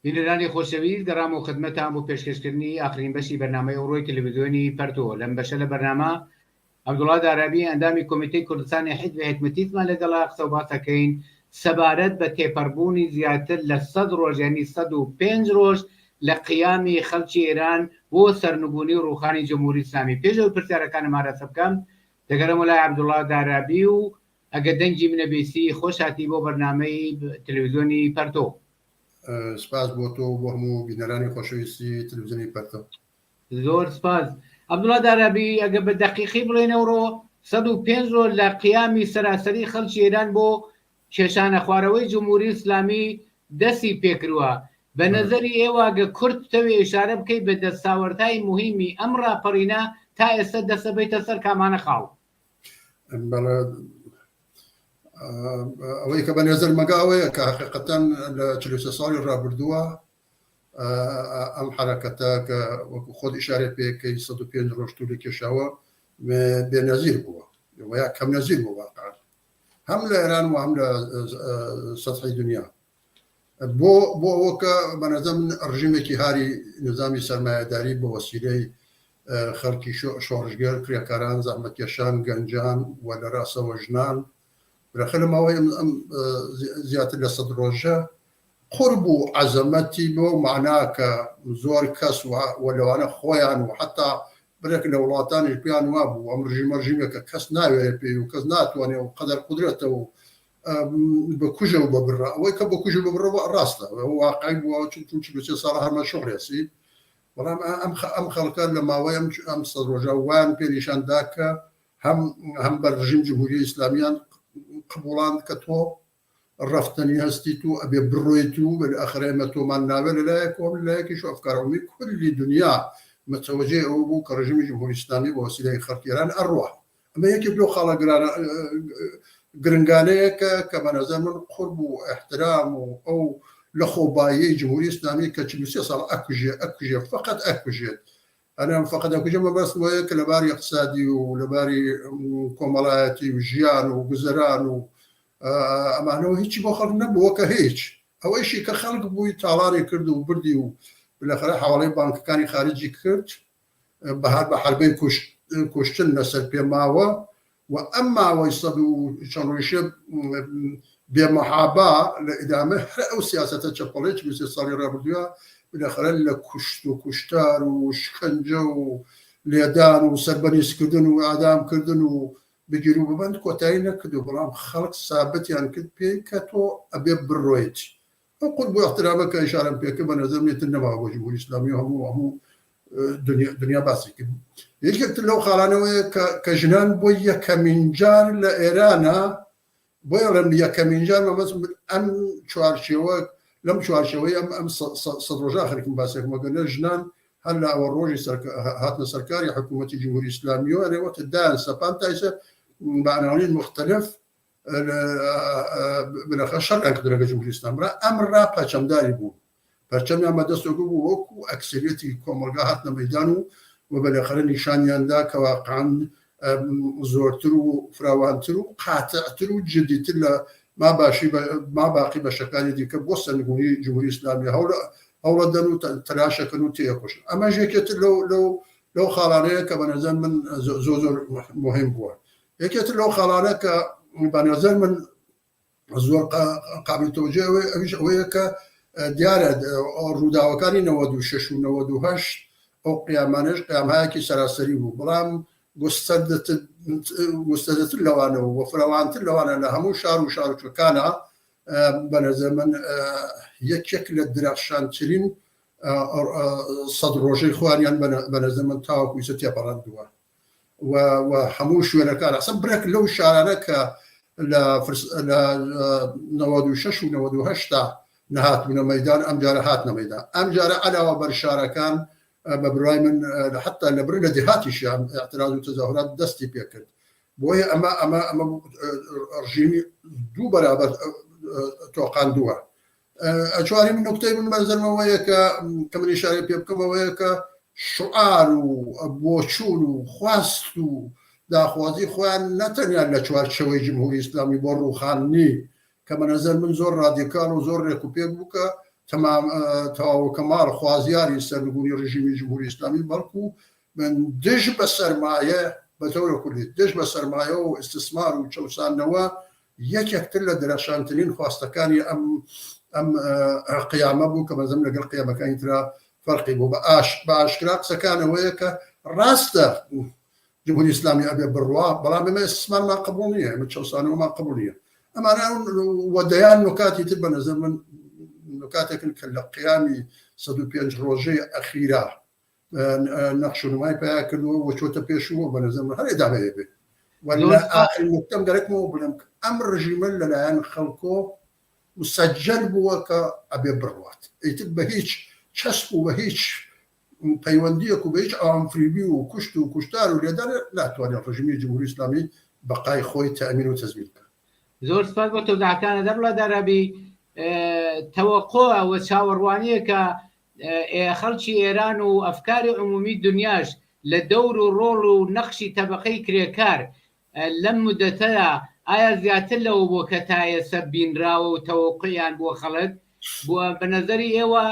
بینەرانی خۆشەویست گەڕام و خدمەتان بۆ پێشکەشکردنی ئاخرین بەشی بەرنامەی ئەوڕۆی تەلەڤیزیۆنی پەرتۆ. لەم بەشە لە بەرنامە عەبدوڵڵا دارابی ئەندامی کۆمیتەی کوردستانی حیزب حکومەتیمان لەگەڵا قسە و باسەکەین سەبارەت بە تێپەڕبوونی زیاتر لە 100 ڕۆژ یعنی 105 ڕۆژ لە قیامی خەڵکی ئێران بۆ سەرنگونی ڕووخانی جمهوری ئیسلامی. پێشەوە پرسیارەکانم ئارەسە بکەم دەگەڕێمە لای عەبدوڵڵا دارابی و ئەگەر دەنگی منە بیسی خۆش هاتی بۆ بەرنامەی تەلەڤیزیۆنی پەرتۆ. سپاس بۆ تۆ بۆ هەموو بینەرانی خۆشەویستی تەلەڤیزیۆنی پەرتۆ. زۆر سپاس. عەبدوڵڵا دارابی ئەگە بە دەقیقی بڵێن ئەوڕۆ 105 ڕۆژ لە قیامی سەراسەری خەڵکی ئێران بۆ کێشانە خوارەوەی جمهوری ئیسلامی دەستی پێکردووە. بە نەزەری ئێوە ئەگە کورد تەوێ ئیشارە بکەیت بە دەستاوەردهای مهمی ئەم ڕاپەڕینە تا ئێستا دەسە بێتە سەر کامانە خاڵ. ئەوەی کە بە نێزەر مەگاوەیە کە حقیقەتەن لە 43 ساڵی ڕابردووە ئەم حرەکەتە کە وەکو خۆت ئیشارە پێکەی 105 ڕۆژ توو لە کێشاوە بێنەزیر بووە یا کەم نەزیر بوو واقعاً هەم لە ئێران و هەم لە سەطحی دنیا بۆ ئەوەکە بەنظر من ڕژیمێکی هاری نظامی سەرمایه‌داری بە وەسیلەی خەڵکی شۆڕژگەر کرێکاران زەحمەتکێشان گەنجان و لە ڕاستەوە ژنان بەخە لەماوەی ئەم زیاتر لە 100 ڕۆژە قورب و عەزەمەتی بۆ معناکە زۆر کەس و لەوانە خۆیان و حتا برێک لە وڵاتانی پێیان وا بوو ئەم ڕژیمەکە کەس ناوێت پێی و کەس ناتوانێت و قەدەر قودرێتە و بکوژە و ببڕە ئەوەی کە بکوژ ببڕەوە ڕاستە واقعی بووە چون 43 ساڵە هەرمە شۆڕێسی بەڵام ئەم خەڵکان لە ماوەی ئەم 100 ڕۆژە وان پێ نیشاندا کە هەم بە ڕژیم جمهوری ئیسلامیان قبوڵان کە تۆ ڕفتنی هەستی و ئەبێ بڕۆیت و بەئەخرێمە تۆمان ناوێت لەلایە کۆم لایەکیش ئەفکارەوەی کولی دنیا متوجه ئەوە بوو کە ڕژیمی جمهوری ئیسلامی بە وەسیلەی خەڵکی ئێران ئەڕوا ئەمە یەکێک لەو خاڵە گرنگانەیە کە بە نەزەر من قورب و احترام و ئەو لە خۆبایی جمهوری ئیسلامی کە 43 ساڵ ئەکوژێ فقط ئەکوژێت ئەنام فقط ئەکوژێ مەبەست وایە کە لەباری اقتصادی و لەباری کۆمەڵایەتی و ژیان و گوزەران و ئەمانەوە هیچی بۆ خەڵک نەبووە کە هیچ ئەوەیشی کە خەڵک بووی تاڵانی کرد و بردی و بالاخره حواڵەی بانکەکانی خارجی کرد بەهار بە حربەی کوشتن لەسەر پێماوە و ئەم ماوەی 100 بێمەحابا لە ئیدامە هەر ئەو سیاسەتە چەپەڵێک 23 ساڵی ڕابردووە بالاخره لە کوشت و کوشتار و شکنجە و لێدان و سەربەنیزکردن و ئادامکردن و بگیر و ببند کۆتایی نەکردو بەڵام خەڵک سابەتیان کرد پێی کە تۆ ئەبێ بڕۆیت ئەو قورب و احترامە کە ئیشارەم پێکرد بە نەزەر منێتر نەماوە بۆ جمهوری ئیسلامی هەموو دنیا باسی کرد یەکێکتر لەو خاڵانەوەیە کە ژنان بۆ یەکەمین جار لە ئێرانە بۆیە لەم یەکەمین جار ئەم چوارچێوە لەم چوارچێوەی ئەم 100 ڕۆژە خەریکم باسێکم وەگەنە ژنان هەر لە ئەوە ڕۆژی هاتنە سەرکاری حکوومەتی جمهوری ئیسلامیەوە ئەرێوەتە دایان سەپان تایسە بە عناوین مختلف بنەخە شەڕیان کردەگە جمهوری ئیسلامی ئەم پەرچەمداری بوو پەرچەمیان بەدەستەوە بوو وەکو ئەکسریەتی کۆمەلگا هاتنە مەیدان و بەلەخەرە نیشانیاندا کە واقعاً زۆرتر و فراوانتر و قاتعتر و جدیتر لە ما باقی بەشەکانی دیکە بۆ سەرنگونی جمهوری ئیسلامی هەوڵە دەن و تەلاشەکەن و تێکۆشن ئەمە یەکێتر لەو خاڵانەیە کە بەنەزەر من زۆر مهم بووە یەکێتر لەو خاڵانە کە بەنەزەر من زۆر قابل تەوجێ ئەوەیە کە دیارە ڕووداوەکانی 96 و 98 ئەو قیامانش قیامهایەکی سەراسەری بوو بەڵام گوستەدەتر لەوانەوە و فراوانتر لەوانە لە هەموو شار و شارچەکانە بەنەزەر من یەکێک لە درەخشانترین 100 ڕۆژەی خوانیان بەنەزەر من تاوەکویسە تێپەڕاندووە و هەموو شوێنەکان ئەسەن برێک لەو شارانە کە لە 96 و 98 نەهاتبوونە مەیدان ئەم جارە هاتنە مەیدان ئەم جارە علاوە بەر شارەکان بە بڕای من حتا لە بر لە دێهاتیشیان اعتراض و تەظاهرات دەستی پێکرد بۆیە ئەمە ڕژیمی دوو بەرابەر تۆقاندووە ئەچواری من نوکتەی من بەنزەرمەوەیە کە من ئیشارە پێ بکەمەوەیە کە شعار و بۆچوون و خواست و داخوازی خۆیان نەتەنیان لە چوارچەوەی جمهوری ئیسلامی بۆ ڕووخاندنی کە بەنەزەر من زۆر ڕادیکال و زۆر ڕێک و پێک بوو کە تمام تەواو کەمال خوازیاری سەرنگونی ڕژیمی جمهوری ئیسلامی بەڵکو من دژ بە سەرمایە بەتەورە کوردی دژ بە سەرمایە و ئیستثمار و چەوسانەوە یەکێکتر لە درەشانترین خواستەکانی ئەم قیامە بوو کە بەزەم لەگەڵ قیامەکانی ترا فەرقی بوو بە ئاشکرا قسەکانەوەیە کە ڕاستە جمهوری ئیسلامی ئەبێ بڕوا بەڵام ئێمە ئیستثمارمان قبوڵ نییە ئەمە چەوسانەوەمان قبوڵ نییە ئەمانە وەدەیان نکاتی تر بە نەزەر من نکاتێکن کە لە قیامی 105 ڕۆژەی ئەخیرا نەخشونمای پیا کردووە و چۆتە پێشوە بە نەزەر من هەرێ دابێ بێ ولا آخر نکتەم گەرەکمەوە بڵێم ئەم ڕژیمە لەلایەن خەڵکۆ مسجل بووە کە ئەبێ بڕوات ئیتر بە هیچ چەسب و بە هیچ پەیوەندیەک و بە هیچ ئاوامفریبی و کوشت و کوشتار و لێدار ناتوانێت ڕژیمی جمهوری ئیسلامی بەقای خۆی تەمین و تەزویر بکات. زۆر سپاس بۆ تۆزاکانە دەبڵە دەرەبی تەوەقۆ و چاوەڕوانیە کە خەڵکی ئێران و ئەفکاری عمومی دنیاش لە دەور و ڕۆڵ و نەخشی تەبەقەی کرێکار لەم مدەتەیە ئایا زیاتر لەوە بۆ کە تا ئێستا بینراوە و تەوەقعیان بۆ خەڵک بووە بە نەزەری ئێوە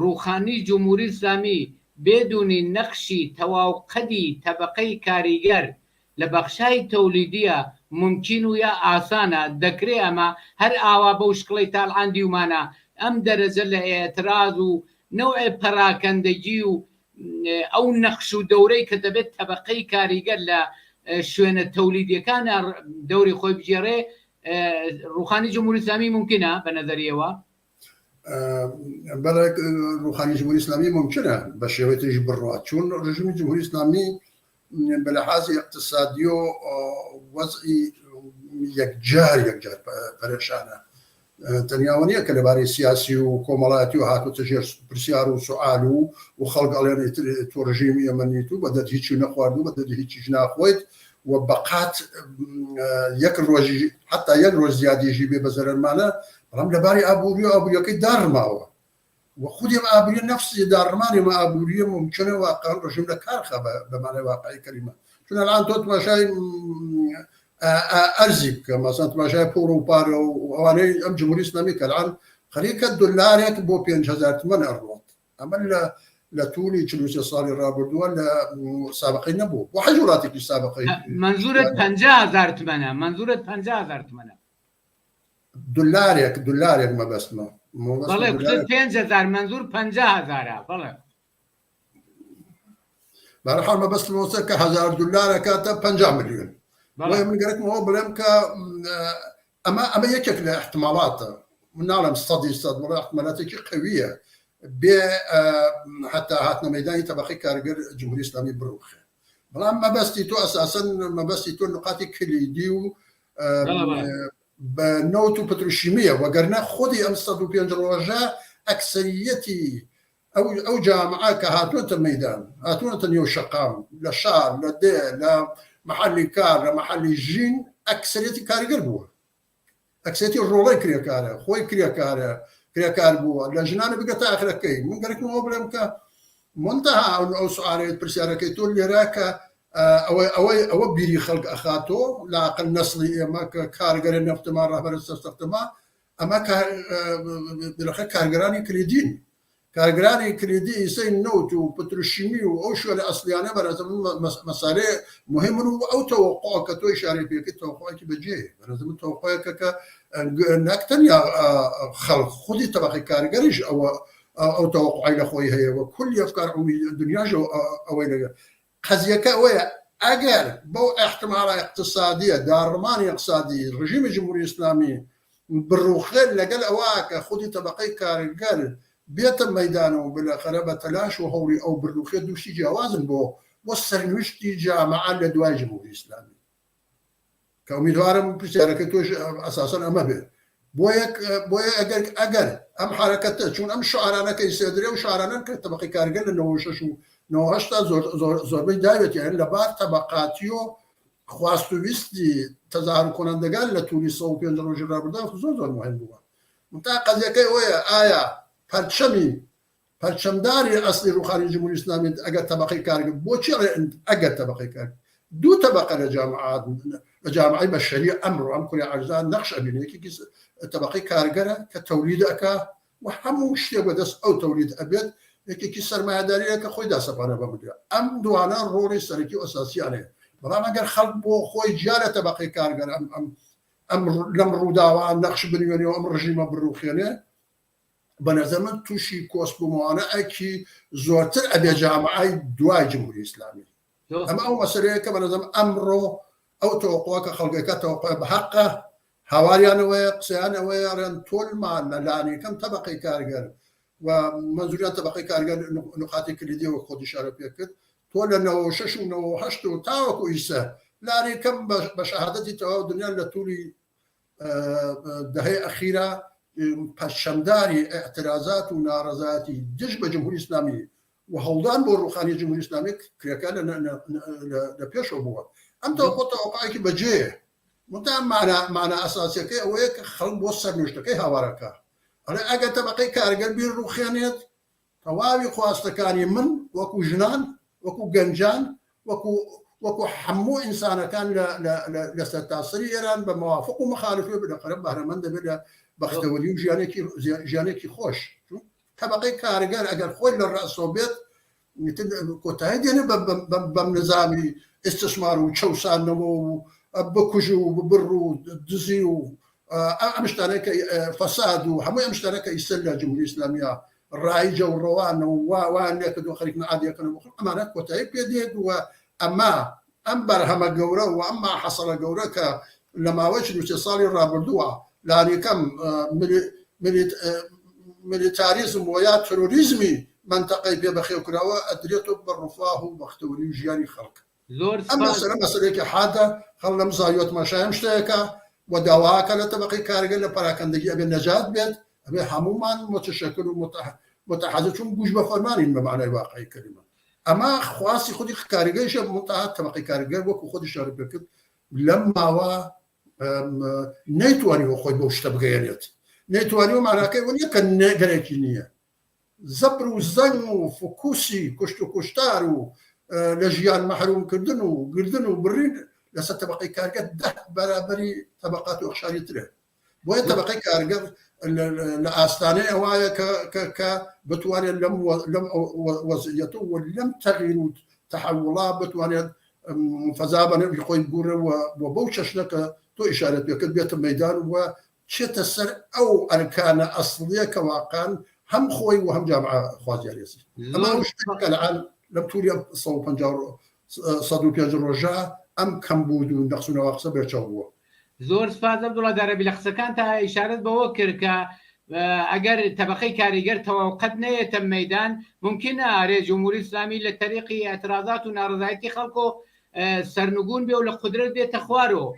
ڕوخانی جمهوری ئیسلامی بێدونی نەخشی تەواوقەدی تەبەقەی کاریگەر لە بەخشای تەولیدیە ممکن و یا ئاسانە دەکرێ ئەمە هەر ئاوا بەو شکڵی تاڵعاندی ومانە ئەم دەرەجە لە ئێتراز و نەوعی پەراکەندەگی و ئەو نەخش و دەورەی کە دەبێت تەبەقەی کاریگەر لە شوێنە تەولیدیەکانە دەوری خۆی بژێڕێ ڕوخانی جمهوری ئیسلامی ممکنە بە نەزەریەوە بەڵێ ڕوخانی جمهوری ئیسلامی ممکنە بە شێوەیەکیش بڕوات چون ڕژیمی جمهوری ئیسلامی بە لەحاظی اقتصادی و وەزعی یەکجار پەرێشانە تەنیاوە نییە کە لەبارەی سیاسی و کۆمەڵایەتی و هاتووەتە ژێر پرسیار و سوال و خەڵک ئەڵێن تۆ ڕژیمی ئێمە نیت و بەدەت هیچی نەخواردوو بەدەت هیچیش ناخۆیت و بەقات یەک ڕۆژی حتا یەک ڕۆژ زیادیژی بێ بە زەرمانە بەڵام لەباری ئابووری و ئابووریەکەی داڕماوە و خودیم ئابووری نەفسی داڕمانی مە ئابووریە ممکنە واقعا ڕژیم لە کارخە بەمانای واقعی کەلیمە چون الان تۆ تماشای ئەرزی بکە مەسەن تماشای پۆڕ و پارە و ئەوانەی ئەم جمهوری ئیسلامی کە الان خەریکە دولارێک بۆ 5,000 تمەن ئەڕۆت ئەمە لە توولی 43 ساڵی ڕابردووە لە سابقەی نەبوو بۆ حەج وڵاتێکی سابقەی منزورت 50,000 تمەنە منزورت 50,000 تمەنە دولارێک مەبەستمە بەڵێ 5,000 منزور 50,000 بەڵێ بەرەحاڵ مەبەستمەوەسە کە 1,000 دولارە کاتە 50 ملیۆن من گەرەکمەوە بڵێم کە ئەمە یەکێک لە احتمالاتە من ناڵم 100% بڵێ احتمالاتێکی قویە بێ حتا هاتنە مەیدانی تەبەقەی کارگەر جمهوری ئیسلامی بڕوخێ بەڵام مەبەستی تۆ ئەساسەن مەبەستی تۆ نقاتی کلیدی و بە نەوت و پتروشیمیە وەگەرنە خودی ئەم 105 ڕۆژە ئەکسەریەتی ئەو جامعە کە هاتوونەتە مەیدان هاتوونەتە نێو شەقام لە شار لە دێ لە محلی کار لە محلی ژین ئەکسەریەتی کاریگەر بووە ئەکسەریەتی ڕۆڵەی کرێکارە خۆی کرێکار بووە لە ژنانە بگەتە ئاخرەکەی من گەرەکمەوە بڵێم کە منتەها ئەو سوالێت پرسیارەکەی تۆ لێرە کە ئەوە بیری خەڵک ئەخاتۆ لاقل نەسڵی ئێمە کە کارگەرە نەفتەمان ڕاهبەرە سەرسەختەما ئەمە بلەخە کارگەرانی کلیدین کارگرانی کلیدی ئیسەی نەوت و پتروشیمی و ئەو شوێنە ئەسلیانە بەرەزم مەسالێ مهمن و ئەو تەوەقع کە تۆی شاری پێکەی تەوەقعێکی بەجێ بەرەزم تەوەقعەکە کە نەکتەنیا خەڵک خودی تەبەقەی کارگەریش ئەو تەوەقعی لە خۆی هەیە و کولی ئەفکار دنیاژ ئەوەی لەگە قەزیەکە ئەوەیە ئەگەر بەو احتمالە اقتصادیە داڕمانی اقتصادی ڕژیمی جمهوری ئیسلامی بڕوخێت لەگەڵ ئەوە کە خودی تەبەقەی کارگەر بێتە مەیدان و بلەخەرە بە تەلاش و هەوری ئەو بردوخێ دووشتی جیاوازن بۆ سەرنوشتی جامعە لە دوای جمهوری ئیسلامی کە ئومیدوارم پرسیارەکە تۆش ئەساسەن ئەمە بێت بۆ ئەگەر ئەم حرەکەتە چون ئەم شعارانەکەی سێدرێ و شعارانان کە تەبەقەی کارگەر لە 96 و 98 زۆربەی داوێت یان لەبار تەبەقاتی و خواستویستی تەظاهر کۆنەندەگان لە توولی 105 ڕۆژی ڕابردووە زۆر مهم بووە تا قەزیەکەی ئەوەیە ئایا پەرچەمداری ئەسلی ڕوخانی جمهوری ئیسلامی ئەگەر تەبەقەی کارگەر بۆچی ئەگەر تەبەقەی کارگەر دوو تەبەقە لە جامعەی بەشەری ئەمڕۆ ئەم کوری عەرزان نەخش ئەبینێکی تەبەقەی کارگەرە کە تەولید ئەکا وهەموو شتێک بەدەست ئەو تەولید ئەبێت یەکێکی سەرمایه‌داریە کە خۆی داسەپانە بەمدرێت ئەم دوانە ڕۆڵی سەرەکی ئەساسیانەیە بەڵام ئەگەر خەڵک بۆ خۆی جارە تەبەقەی کارگەر ئەم لەم ڕووداوە نەخش بنوێنەوە ئەم ڕژیمە بڕوخێنێ بە نەزەر من تووشی کۆسبوومەوانە ئەکی زۆرتر ئەبێ جامعای دوای جمهوری ئیسلامی ئەمە ئەو مەسەلەیە کە بە نەزەرم ئەمڕۆ ئەو تەوەقوعە کە خەڵکەکە تەوەقوع بە حەقە هاواریانەوەیە قسەیانەوەیە ڕێن تۆلمان لە لانەکەم تەبەقەی کارگەر و منزوریان تەبەقەی کارگەر نقاتی کلیدیەوە خۆت ئیشارە پێ کرد تۆ لە 96 و 98 و تاوەکو ئیسە لانەکەم بە شەهادەتی تەواو دنیان لە تووری دەهەی ئەخیرە پەشەمداری ئەعترازات و ناڕەزایەتی دژ بە جمهوری ئیسلامی و هەوڵدان بۆ ڕوخانی جمهوری ئیسلامی کرێکە لە پێشەوە بووە ئەم تەوەقوعەکەی بەجێ متام معنى ئەساسیەکەی ئەوەیە کە خەڵک بۆ سەرنوشتەکەی هاوارەکە ئەڵێ ئەگەر تەبەقەی کارگەر بیر ڕوخێنێت تەواوی خواستەکانی من وەکو ژنان وەکو گەنجان وەکو هەموو ئینسانەکان لە سەرتاسەری ئێران بە موافق و مخالفێ بنەقەرە بەهرەمەند دەبێت لە بەختەوەری و ژیانێکی خۆش تەبەقەی کارگەر ئەگەر خۆی لە ڕاستۆ بێت کۆتایی دێنێ بەم نظامی ئستثمار و چەوسانەوە و بکوژ و ببڕ و دزی و ئەم شتانەکە فەساد و هەمووی ئەم شتانەکە ئیسەر لە جمهوری ئیسلامیە ڕایجە و ڕەوانەوە وان لێکردووە خەریکن عادیەکەن ئەمانە کۆتایی پێدێت وە ئەمە ئەم بەرهەمە گەورە و ئەمما حەسەڵە گەورە کە لە ماوەی 23 ساڵی ڕابردووە لانەکەم میلیتاریزم و یا تۆریزمی منتەقەی پێ بەخێوکراوە ئەدرێتەوە بە ڕووفاه و بەختەوەری و ژیانی خەڵک ئەم مەسەلەیەکی حادە خەڵ لەم زاویەت ماشایەم شتەیەەکە و داواکە لە تەبەقەی کارگەر لە پەراکەندەگی ئەبێ نەجات بێت ئەبێ هەمومان متشەکل و متحەزە چون گوش بە فەرمانین بە معنای واقعی کەلیمە ئەمە خواستی خودی کارگەریشە متعهد تەبەقەی کارگەر وەکو خۆی شارە پێ کرد لەم ماوە نەیتوانیوە خۆی بەو شتە بگەیەنێت نەیتوانیوە معناکەی وە نییە کە نەگەرێکی نییە زەبر و زەنگ و فکوسی کوشت و کوشتار و لە ژیان مەحرومکردن و گردن و بڕین لەسەر تەبەقەی کارگەر 10 بەرابەری تەبەقات و ئەخشاری ترێ بۆیە تەبەقەی کارگەر لە ئاستانەی ئەوایە کە بتوانێت لەم وەزعیەتە و لەم تەغییر و تەحوڵا بتوانێت فەزا بەنەوی خۆی بگوڕێەوە بۆ بەو چەشنەکە تۆ ئیشارەت پێ کرد بێتە مەیدان وە چێتە سەر ئەو ئەرکانە ئەسڵیە کە واقعان هەم خۆی و هەم جامعە خوازیارێسی ئەمە شتێکە لەعان لەم تووری 150 ڕۆژە ئەم کەمبود و نەخس و نەواقسە بێرچاو بووە زۆر سپاس عەبدوڵڵا دارەبی لە قسەکان تا ئیشارەت بەوە کرد کە ئەگەر تەبەقەی کاریگەر تەواوقەت نەیەتە مەیدان ممکنە ئارێ جمهوری ئیسلامی لە تەریقی ئەترازات و ناڕزایەتی خەڵکۆ سەرنگون بێ و لە قودرەت بێتە خوارەوە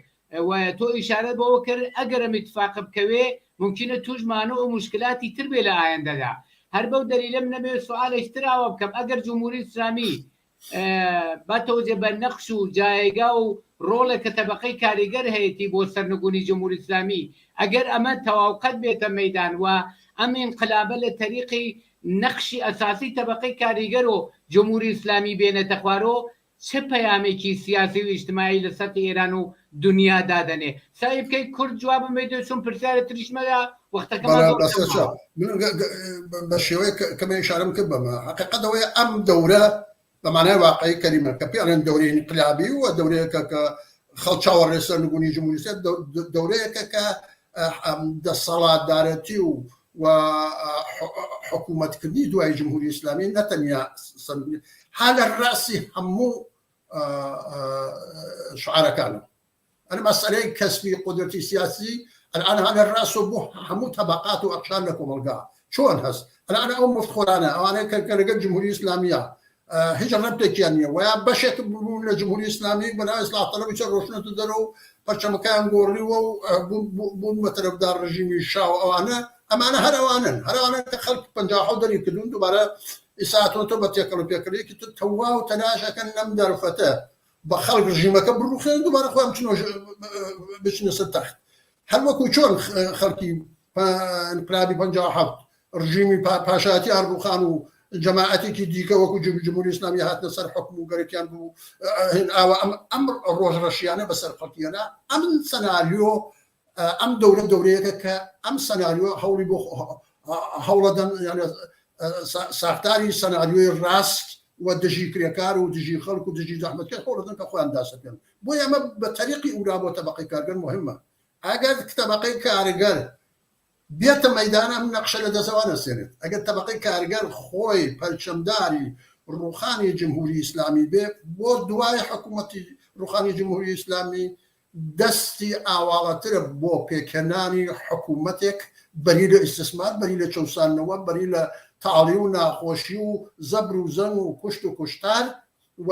و تۆ ئیشارەت بەوە کرد ئەگەر ئەم ئیتفاق بکەوێ ممکنە توشمانە و مشکلاتی تر بێ لە ئایندەدا هەر بەو دەلیلەم نەبێت سوالێک تراوە بکەم ئەگەر جمهوری ئیسلامی بەتەوجێ بە نەخش و جایگا و ڕۆڵێک کە تەبەقەی کاریگەر هەیەی بۆ سەرنگونی جمهوری ئیسلامی ئەگەر ئەمە تەواوقەت بێتە مەیدان و ئەم انقلابە لە تەریقی نەخشی ئەساسی تەبەقەی کاریگەر و جمهوری ئیسلامی بێنێتە خوارەوە چه پەیامێکی سیاسی و ئیجتماعی لە سەرحی ئێران و دنیا دادەنێ سای بکەیت کورد جوابم بدەیت چون پرسیارە تریشمەدا وەختەکەمان بە شێوەیە کەمە ئیشارەم کرد بەمە حەقیقەتەوەی ئەم دەورە بەمانای واقعی کەریمە کە پێڵێن دەورەی انقلابی و دەورەیەکە کە خەڵک چاوەڕێ سەرنگونی جمهوری ئیسلامی دەورەیەکە کە دەسەڵاتدارەتی و حکوومەتکردنی دوای جمهوری ئیسلامی نەتەنیا حالە ڕاستی هەموو شعارەکانە ئەنە مەسەلەی کەسبی قودرەتی سیاسی الآن هذا الرأس بو همو طبقات وأقشار لكم القاع شلون هس الآن أو مفتخرانا أو أنا كرجل جمهورية إسلامية هجر نبتك يعني ويا بشك بقول الجمهورية الإسلامية بنا إصلاح طلب يشرشنا تدروا برشا مكان قوري وبون مترف دار رجيم الشاو أو أنا هروانا كخلق بنجاح ودري كلون دوباره إساءة وتبت يكلوا بيكلوا كتوا وتناشى كان نمدر فتاة بخلق رجيم كبروا خير دوباره خوام شنو باش نستخ هل وەکو چۆن خەڵکی انقلابی 57 ڕژیمی پاشایەتی ئەردوغان و جەماعەتێکی دیکە وەکو جمهوری ئیسلامی هاتنە سەر حکم و گەرەکیان بوو ئەم ڕۆژڕەشیانە بەسەر خەڵکیانە ئەم سەناریۆ ئەم دەورەیەکە کە ئەم سەناریۆ هەوڵی بۆ هەوڵەدەن يعني ساختاری سەناریۆی ڕاست و دژی کرێکار و دژی خەڵک و دژی زەحمەتکە هەوڵەدەن کە خۆیان داسەکەن بۆ ئەمە بە تەریقی ئورا بۆ تەبەقەی کارگەر مهمە ئەگەر تەبەقەی کارگەر بێتە مەیدانە ئەم نەقشە لە دەستەوە نەسێنێت ئەگەر تەبەقەی کارگەر خۆی پەرچەمداری ڕوخانی جمهوری ئیسلامی بێ بۆ دوای حکوومەتی ڕوخانی جمهوری ئیسلامی دەستی ئاواڵەترە بۆ پێکەنانی حکوومەتێک بەری لە ئیستثمار بەری لە چەسانەوە بەری لە تاڵی و ناخۆشی و زەبر و زەن و کوشت و کوشتار و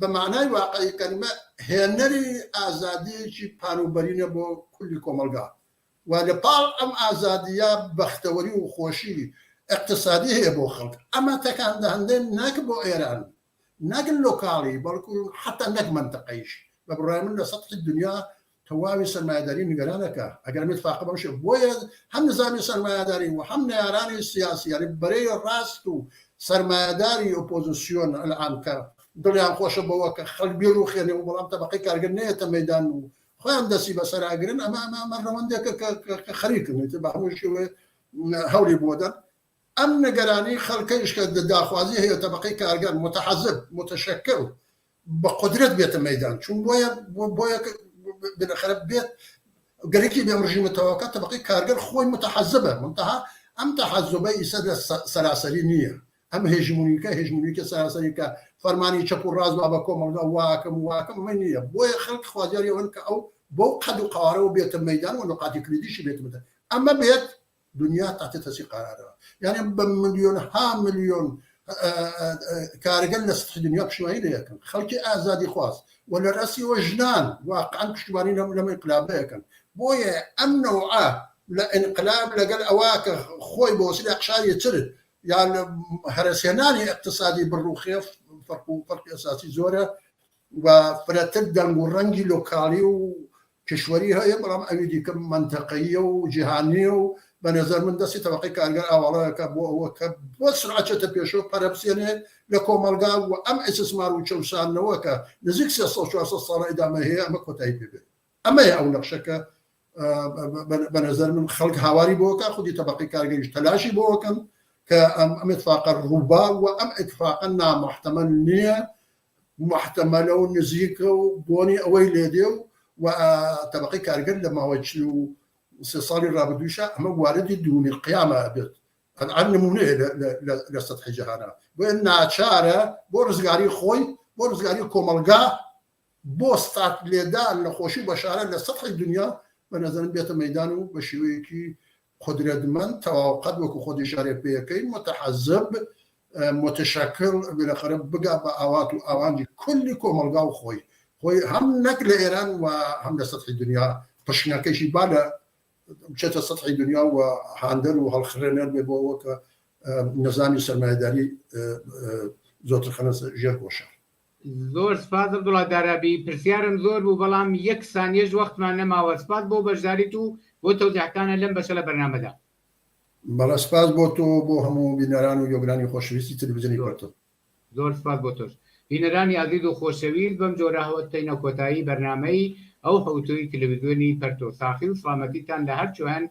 بە معنای واقعی کەلمە هێنەری ئازادیەکی پانوبەرینە بۆ کولی کۆمەلگا و لە پاڵ ئەم ئازادیە بەختەوەری و خۆشی اقتصادی هەیە بۆ خەڵک ئەمە تەکان دەهەندێن نەک بۆ ئێران نەگن لۆکاڵی بەڵکو حتا نەک منتەقەیش بە بڕای من لە سەطحی دنیا تەواوی سەرمایه‌داری نیگەرانەکە ئەگەر متفاقە بەمشێ بۆیە هەم نظامی سەرمایه‌داری و هەم نێرانی سیاسی یعنی بەرەی ڕاست و سەرمایه‌داری ئۆپۆزیسیۆن الان کە دڵیان خۆشە بەوە کە خەڵک بیرروخێنێ و بەڵام تەبەقەی کارگەر نێتە مەیدان و خۆیان دەستی بەسەراگرن ئەمە ڕەوەندێکە کە خەریکن بە هەموو شێوێ هەوری بۆدەن ئەم نەگەرانی خەڵکەیش کە داخوازی هەیە تەبەقەی کارگەر متحەزب متشەکل بە قدرت بێتە مەیدان چون بۆیە بالاخره بێت گەرەکی بێ ڕژیمەتەوەکە تەبەقەی کارگەر خۆی متحەزبە منتەها ئەم تەحەزبە ئیسە سەراسەری نییە ئەم هێژمونیکە سەراسەری کە فەرمانی چەپ و ڕاست بە کۆمەڵگا واکەم ئەمە نییە بۆیە خەڵک خوازیاری ئەوەن کە ئەو بۆ قەد و قوارەوە بێتە مەیدان و نقاتی کلیدیشی بێت بدە ئەمە بێت دنیا تحت تەسی قرارەوە یعنی بە ملیۆن کارگەر لە سطح دنیا پشتیوانی لە یەکەن خەڵکی ئازادی خواست و لە ڕاستیەوە ژنان واقعا پشتیوانی لەم ئینقلابە یەکەن بۆیە ئەم نەوعە لە ئینقلاب لەگەڵ ئەوە کە خۆی بۆ وسیلە قشاری تر یان هەرسێنانی اقتصادی بڕوخێ فەرقی ئەساسی زۆرە و فرەتر دەنگ و ڕەنگی لۆکاڵی و کشوەری هەیە بەڵام ئەوی دیکە منتەقەیە و جیهانیە و بە نظر من دەستی تەبەقەی کارگەر ئاواڵەیەکە بۆ ئەوە کە بۆ سرعەچێتە پێشەوە پەرەبسێنێ لە کۆمەلگا و ئەم ئیسtismار و چەوسانەوە کە نزیک 300 ساڵ ئیدامە هەیە ئەمە کۆتایی پێبێت ئەمەیە ئەو نەخشەکە بە نظر من خەڵک هاواری بۆکە خودی تەبەقەی کارگەریش تەلاشی بۆکەن کە ئەم اتفاقە ڕووبا و ئەم اتفاقە نامحتەمەل نییە محتەمەلە و نزیکە و بۆنی ئەوەی لێدێ و تەبەقەی کارگەر لە ماوەی 3 ساڵی ڕابردووشە ئەمە واردی دومی قیامە بێت ئەنعام نمونەیە لە سەطحی جەهانە بۆیە ناچارە بۆ ڕزگاری خۆی بۆ ڕزگاری کۆمەلگا بۆ ستات لێدان لە خۆشی بەشارە لە سەطحی دنیا بە نەزەرم بێتە مەیدان و بە شێوەیەکی قدرەتمەند تەواوقەت وەکو خۆی شارێ پێەکەی متحەزب متشەکل بالاخره بگا بە ئاوات و ئاوانجی کولی کۆمەلگا و خۆی هەم نەک لە ئێران و هەم لە سەطحی دنیا پشکنەکەیشی با لە بچێتە سەطحی دنیا و هاندەر و هەڵخڕێنەر بێ بۆەوە کە نظامی سەرمایه‌داری زۆرتر خەنە ژێر بۆشە زۆر سپاس عەبدوڵڵا دارابی پرسیارم زۆر بوو بەڵام یەک سانیەش وەختمان نەماوە سپاس بۆ بەشداریت و بۆ تەوزیحەکانە لەم بەشە لە بەرنامەدا بەڵە سپاس بۆ تۆ بۆ هەموو بینەران و گۆگرانی خۆشەویستی تەلەڤیزیۆنی کۆرتۆ زۆر سپاس بۆ تۆش بینەرانی عەزیز و خۆشەویست بەم جۆرە هەوتەینە کۆتایی بەرنامەی ئەو حوتوی تەلەڤیزیۆنی پەرتۆ ساخی و سڵامەتیتان لە هەر چۆن